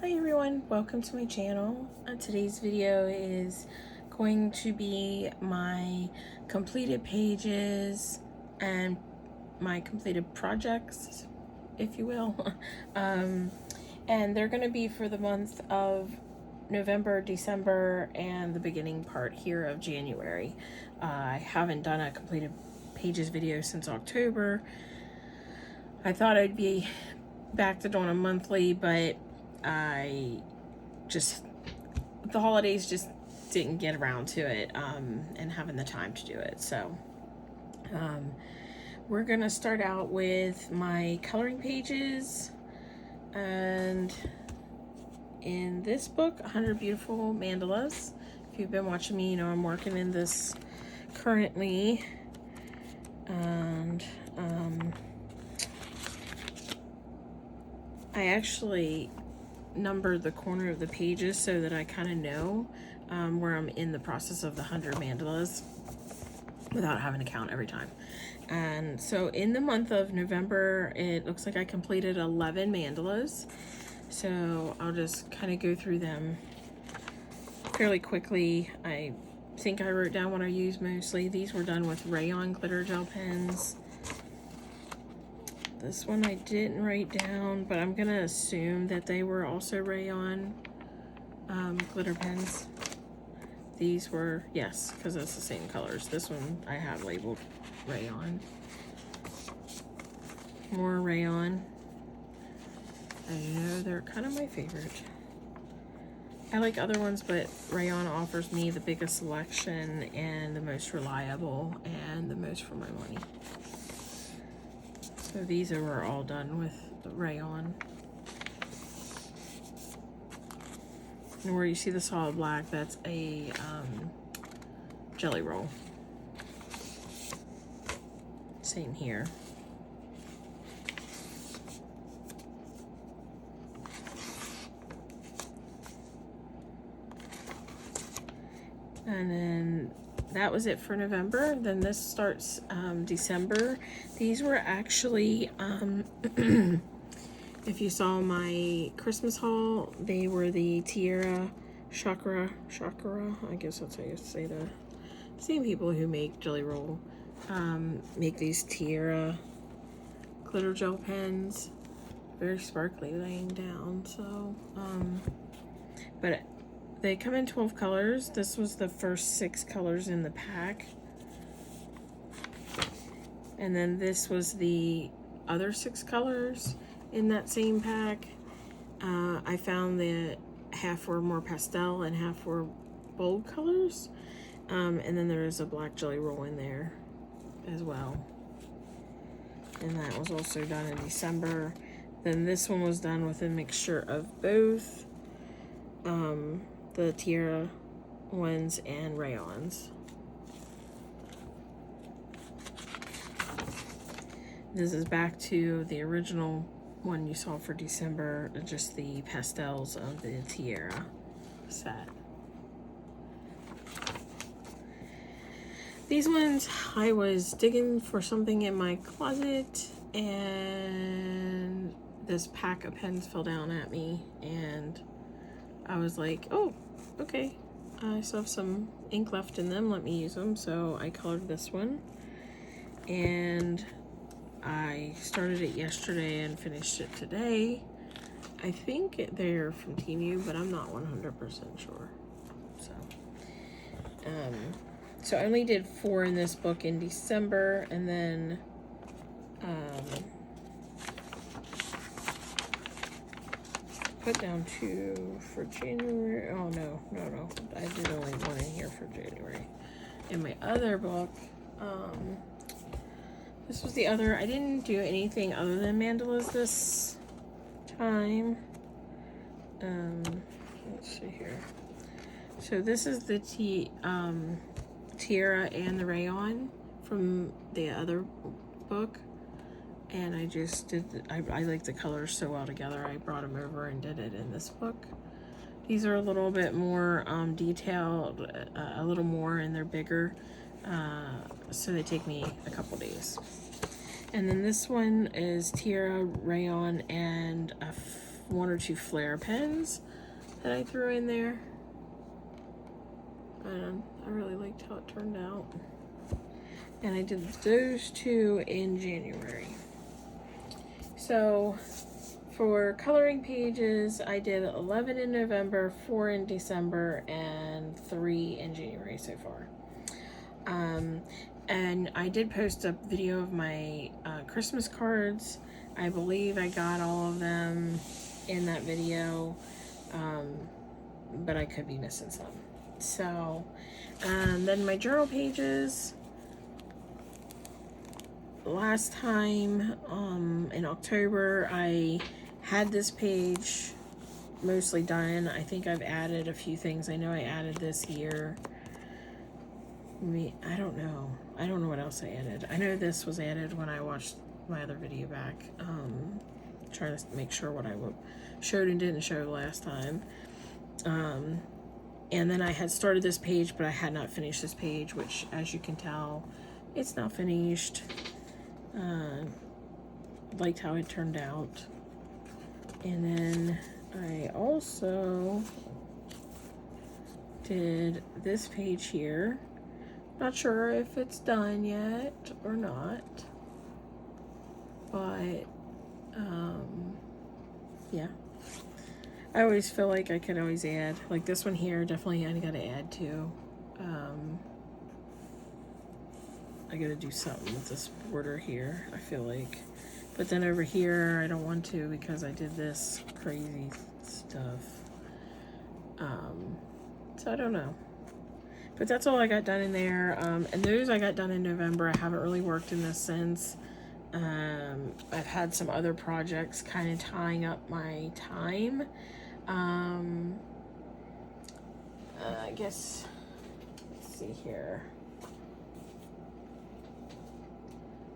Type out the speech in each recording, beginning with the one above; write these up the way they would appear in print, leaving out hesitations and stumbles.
Hi everyone, welcome to my channel. Today's video is going to be my completed pages and my completed projects, if you will. And they're going to be for the month of November, December, and the beginning part here of January. I haven't done a completed pages video since October. I thought I'd be back to doing a monthly, but the holidays just didn't get around to it and having the time to do it. So we're gonna start out with my coloring pages, and in this book, 100 Beautiful Mandalas. If you've been watching me, you know I'm working in this currently, and I actually numbered the corner of the pages so that I kind of know where I'm in the process of the 100 mandalas without having to count every time. And so in the month of November, it looks like I completed 11 mandalas. So I'll just kind of go through them fairly quickly. I think I wrote down what I used mostly. These were done with rayon glitter gel pens. This one I didn't write down, but I'm gonna assume that they were also rayon glitter pens. These were, yes, because it's the same colors. This one I have labeled rayon. More rayon. And you know, they're kind of my favorite. I like other ones, but rayon offers me the biggest selection and the most reliable and the most for my money. So these were all done with the rayon. And where you see the solid black, that's a jelly roll. Same here. And then that was it for November. Then this starts December. These were actually, if you saw my Christmas haul, they were the Tiara Chakra, I guess that's how you say the same people who make Jelly Roll, make these Tiara glitter gel pens. Very sparkly laying down, so, but they come in 12 colors. This was the first 6 colors in the pack. And then this was the other 6 colors in that same pack. I found that half were more pastel and half were bold colors. And then there is a black jelly roll in there as well. And that was also done in December. Then this one was done with a mixture of both. The Tiara ones and rayons. This is back to the original one you saw for December, just the pastels of the Tiara set. These ones, I was digging for something in my closet and this pack of pens fell down at me, and I was like, oh, okay, I still have some ink left in them, let me use them. So I colored this one, and I started it yesterday and finished it today. I think they're from Temu, but I'm not 100% sure. So I only did 4 in this book in December, and then put down 2 for January. Oh no, I did only 1 in here for January. In my other book, this was the other, I didn't do anything other than mandalas this time. Let's see here. So this is the Tiara and the rayon from the other book. And I just did, I like the colors so well together, I brought them over and did it in this book. These are a little bit more detailed, a little more, and they're bigger. So they take me a couple days. And then this one is Tiara, rayon, and a one or two flare pens that I threw in there. And I really liked how it turned out. And I did those two in January. So for coloring pages, I did 11 in November, 4 in December, and 3 in January so far. And I did post a video of my Christmas cards. I believe I got all of them in that video, but I could be missing some. So, then my journal pages. Last time, in October, I had this page mostly done. I think I've added a few things. I know I added this year. I don't know. I don't know what else I added. I know this was added when I watched my other video back. Trying to make sure what I showed and didn't show last time. And then I had started this page, but I had not finished this page, which, as you can tell, it's not finished. Liked how it turned out. And then I also did this page here. Not sure if it's done yet or not, but yeah, I always feel like I could always add, like this one here, definitely I gotta add to. I gotta do something with this border here, I feel like. But then over here, I don't want to because I did this crazy stuff. So I don't know. But that's all I got done in there. And those I got done in November. I haven't really worked in this since. I've had some other projects kind of tying up my time. I guess, let's see here.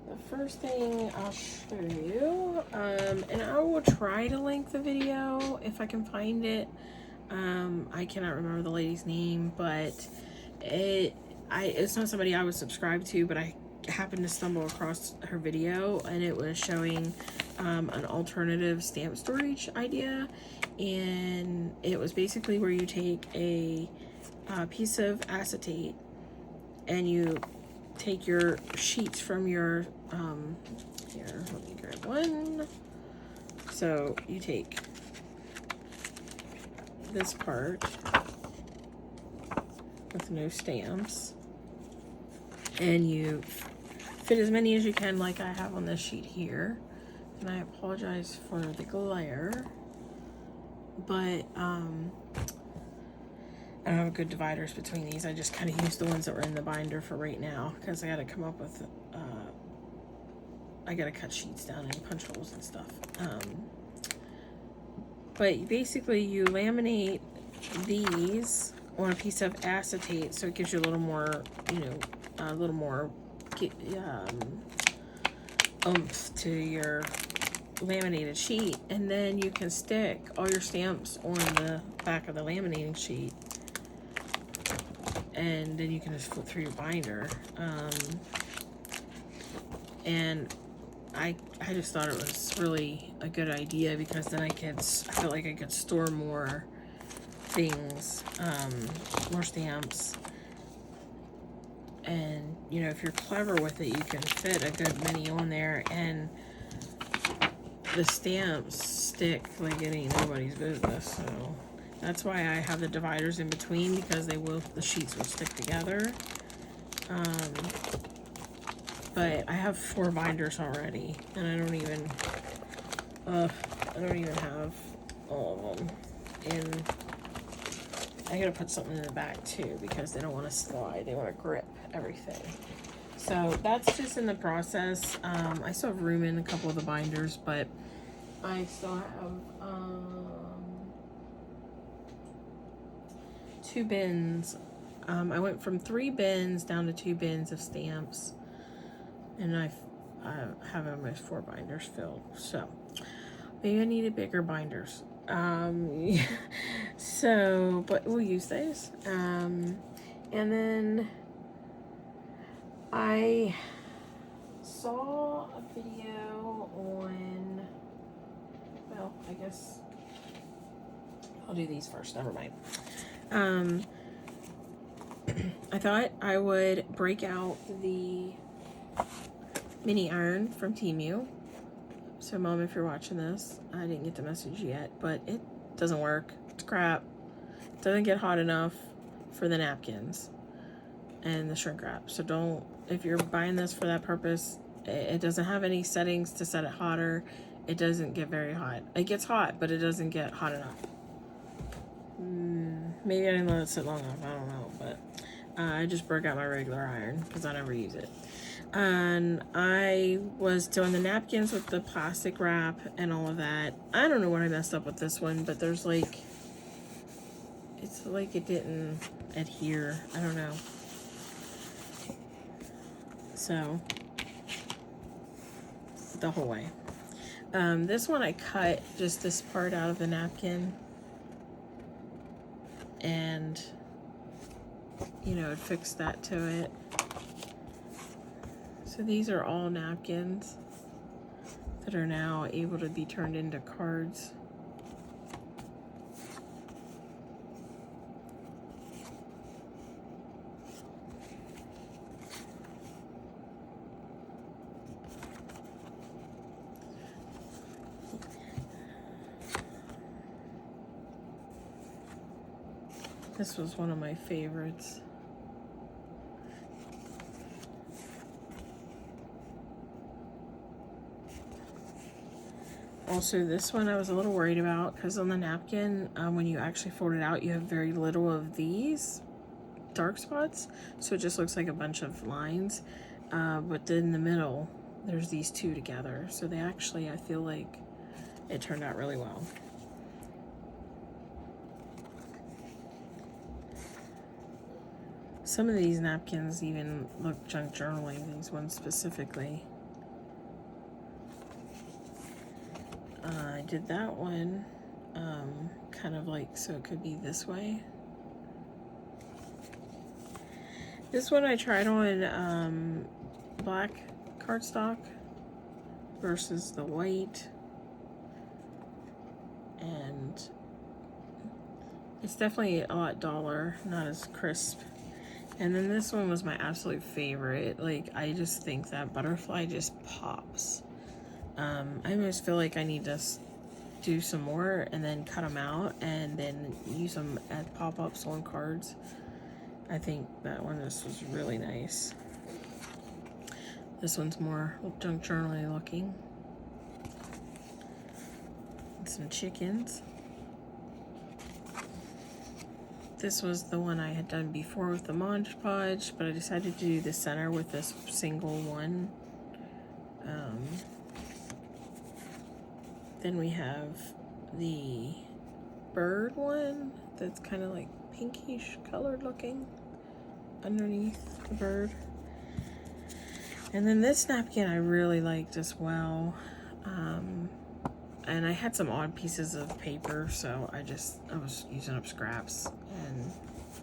The first thing I'll show you, and I will try to link the video if I can find it. I cannot remember the lady's name, but it's not somebody I was subscribed to, but I happened to stumble across her video, and it was showing an alternative stamp storage idea, and it was basically where you take a piece of acetate and you take your sheets from your here, let me grab one. So you take this part with no stamps and you fit as many as you can, like I have on this sheet here. And I apologize for the glare, but I don't have good dividers between these. I just kind of used the ones that were in the binder for right now because I got to come up with I got to cut sheets down and punch holes and stuff. But basically you laminate these on a piece of acetate, so it gives you a little more, you know, a little more oomph to your laminated sheet, and then you can stick all your stamps on the back of the laminating sheet, and then you can just flip through your binder. And I just thought it was really a good idea because then I felt like I could store more things, more stamps. And you know, if you're clever with it, you can fit a good many on there, and the stamps stick like it ain't nobody's business. So that's why I have the dividers in between, because the sheets will stick together. But I have 4 binders already, and I don't even have all of them. And I gotta put something in the back too, because they don't want to slide, they want to grip everything. So that's just in the process. I still have room in a couple of the binders, but I still have 2 bins. I went from 3 bins down to 2 bins of stamps, and I have almost 4 binders filled. So maybe I needed bigger binders. So, but we'll use those. And then I saw a video on, well, I guess I'll do these first, never mind. I thought I would break out the mini iron from Temu. So Mom, if you're watching this, I didn't get the message yet, but it doesn't work. It's crap. It doesn't get hot enough for the napkins and the shrink wrap. So don't, if you're buying this for that purpose, it doesn't have any settings to set it hotter. It doesn't get very hot. It gets hot, but it doesn't get hot enough. Maybe I didn't let it sit long enough. I don't know, but I just broke out my regular iron because I never use it. And I was doing the napkins with the plastic wrap and all of that. I don't know what I messed up with this one, but there's like, it's like it didn't adhere. I don't know. So, the whole way. This one I cut just this part out of the napkin. And, you know, it fixed that to it. So these are all napkins that are now able to be turned into cards. This was one of my favorites. Also, this one I was a little worried about because on the napkin, when you actually fold it out, you have very little of these dark spots. So it just looks like a bunch of lines. But then in the middle, there's these two together. So they actually, I feel like it turned out really well. Some of these napkins even look junk journaly, these ones specifically. I did that one kind of like so it could be this way. This one I tried on black cardstock versus the white, and it's definitely a lot duller, not as crisp. And then this one was my absolute favorite. Like, I just think that butterfly just pops. I almost feel like I need to do some more and then cut them out and then use them as pop-ups on cards. I think that one was really nice. This one's more junk journaly looking. And some chickens. This was the one I had done before with the Mod Podge, but I decided to do the center with this single one. Then we have the bird one that's kind of like pinkish colored looking underneath the bird. And then this napkin I really liked as well. And I had some odd pieces of paper, so I was using up scraps and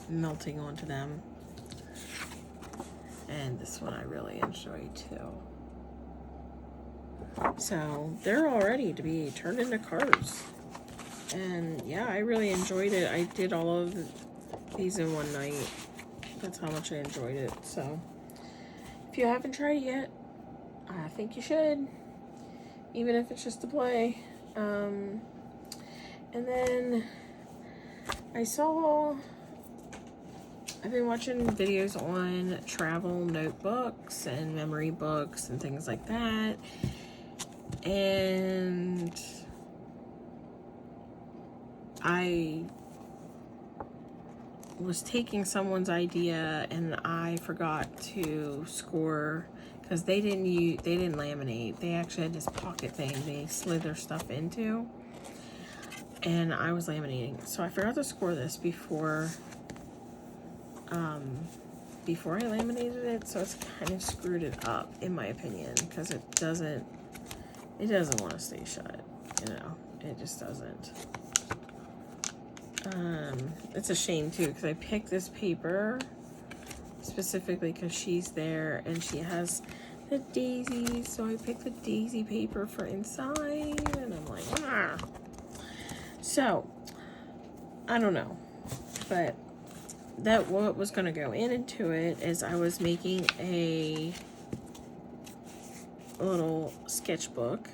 melting onto them. And this one I really enjoyed too. So they're all ready to be turned into cards. And yeah, I really enjoyed it. I did all of these in one night. That's how much I enjoyed it. So if you haven't tried it yet, I think you should. Even if it's just to play. And then I've been watching videos on travel notebooks and memory books and things like that. And I was taking someone's idea and I forgot to score because they didn't laminate. They actually had this pocket thing they slid their stuff into, and I was laminating. So I forgot to score this before I laminated it. So it's kind of screwed it up, in my opinion, because it doesn't want to stay shut. You know, it just doesn't. It's a shame too, because I picked this paper specifically because she's there and she has the daisies, so I picked the daisy paper for inside, and I'm like, ah. So I don't know, but that what was going to go into it is I was making a little sketchbook.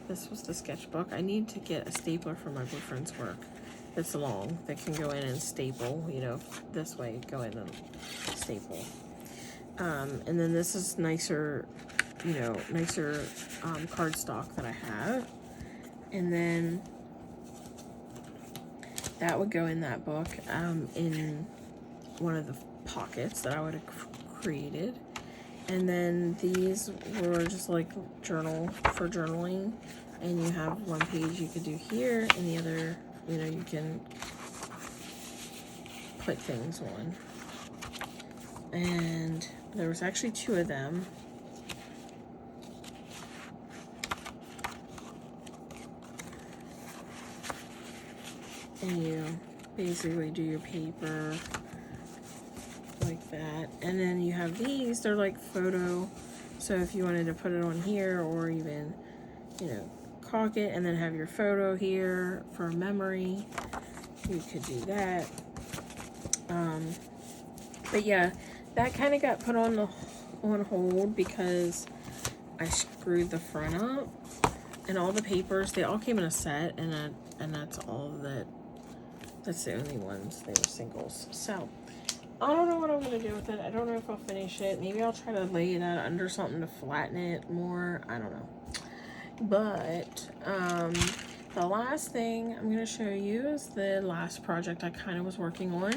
This was the sketchbook. I need to get a stapler for my boyfriend's work that's long that can go in and staple, you know, this way, go in and staple. And then this is nicer, you know, nicer cardstock that I have. And then that would go in that book in one of the pockets that I would have created. And then these were just like journal for journaling. And you have one page you could do here, and the other, you know, you can put things on. And there was actually 2 of them. And you basically do your paper like that. And then you have these, they're like photo. So if you wanted to put it on here, or even, you know, caulk it and then have your photo here for memory, you could do that. But yeah, that kind of got put on hold because I screwed the front up, and all the papers, they all came in a set, and that's all that. That's the only ones. They were singles. So I don't know what I'm gonna do with it. I don't know if I'll finish it. Maybe I'll try to lay it out under something to flatten it more. I don't know. But the last thing I'm gonna show you is the last project I kind of was working on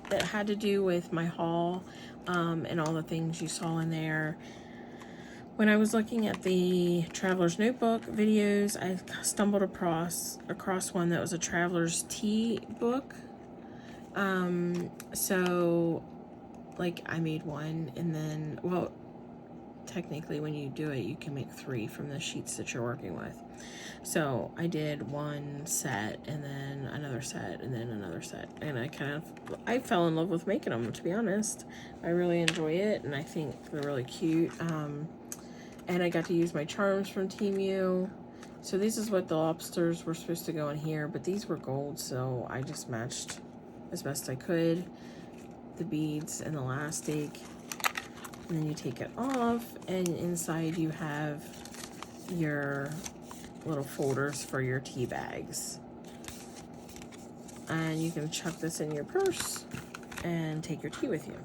that had to do with my haul and all the things you saw in there. When I was looking at the Traveler's Notebook videos, I stumbled across one that was a Traveler's Tea book. So like I made one, and then, well, technically when you do it, you can make 3 from the sheets that you're working with. So I did one set, and then another set, and then another set, and I fell in love with making them, to be honest. I really enjoy it, and I think they're really cute. And I got to use my charms from Temu. So this is what the lobsters were supposed to go in here, but these were gold, so I just matched as best I could the beads and the elastic. And then you take it off, and inside you have your little folders for your tea bags. And you can chuck this in your purse and take your tea with you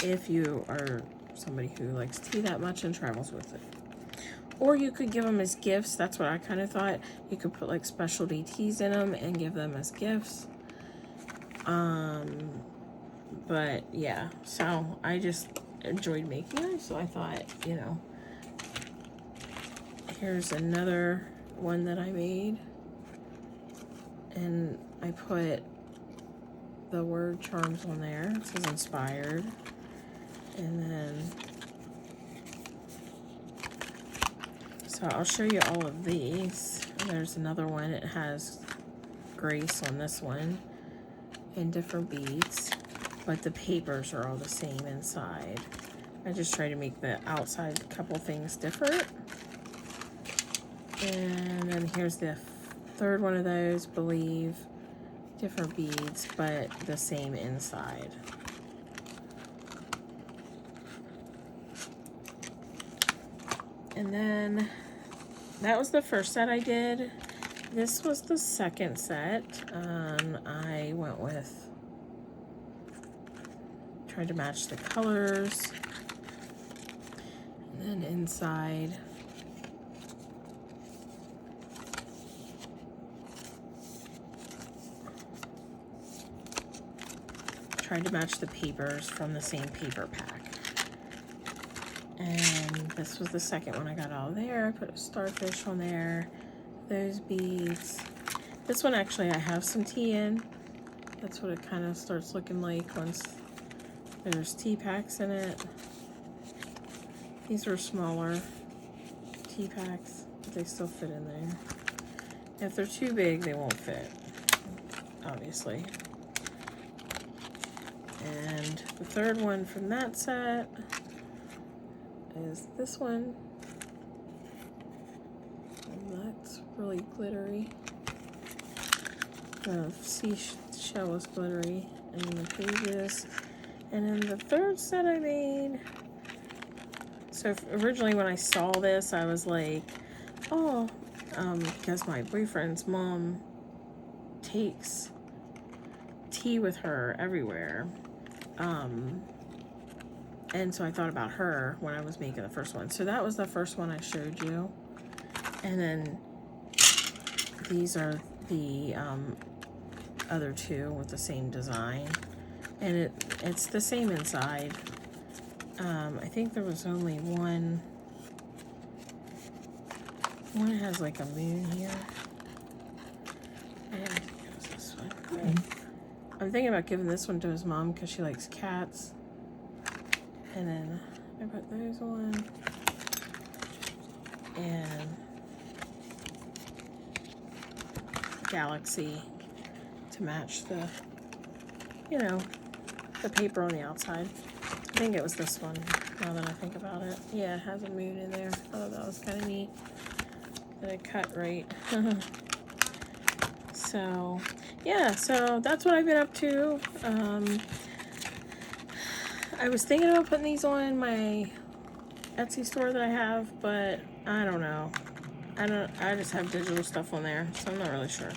if you are somebody who likes tea that much and travels with it. Or you could give them as gifts. That's what I kind of thought. You could put like specialty teas in them and give them as gifts. But yeah, so I just enjoyed making them, so I thought, you know, here's another one that I made, and I put the word charms on there. It says inspired. And then, so I'll show you all of these. There's another one. It has grace on this one and different beads, but the papers are all the same inside. I just try to make the outside couple things different. And then here's the 3rd one of those, believe, different beads, but the same inside. And then that was the first set I did. This was the second set. I went with, tried to match the colors. And then inside, tried to match the papers from the same paper pack. And this was the second one I got out of there. I put a starfish on there, those beads. This one actually I have some tea in. That's what it kind of starts looking like once there's tea packs in it. These are smaller tea packs, but they still fit in there. If they're too big, they won't fit, obviously. And the 3rd one from that set is this one. And that's really glittery. The seashell was glittery, and the pages. And then the third set I made. So originally when I saw this, I was like, oh, because my boyfriend's mom takes tea with her everywhere. And so I thought about her when I was making the first one. So that was the first one I showed you. And then these are the other two with the same design. And it's the same inside. I think there was only one. One has like a moon here. And I think it was this one. I'm thinking about giving this one to his mom because she likes cats. And then I put those on. And Galaxy to match the, you know, the paper on the outside. I think it was this one, now that I think about it. Yeah, it has a moon in there. I thought that was kind of neat. That it cut right. So, yeah, so that's what I've been up to. I was thinking about putting these on my Etsy store that I have, but I don't know. I just have digital stuff on there, so I'm not really sure.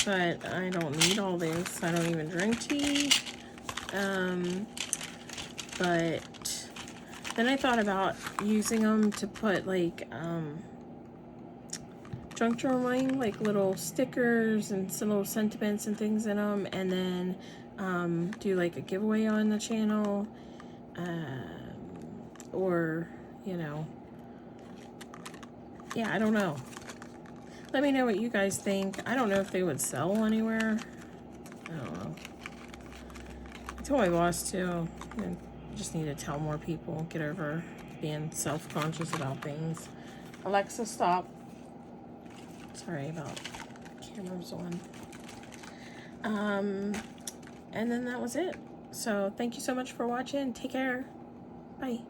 But I don't need all this. I don't even drink tea. But then I thought about using them to put like junk journaling, like little stickers and some little sentiments and things in them, and then do like a giveaway on the channel, or you know, yeah, I don't know. Let me know what you guys think. I don't know if they would sell anywhere. I don't know. I told my boss too. I just need to tell more people, get over being self-conscious about things. Alexa, stop. Sorry about cameras on. And then that was it. So thank you so much for watching. Take care. Bye.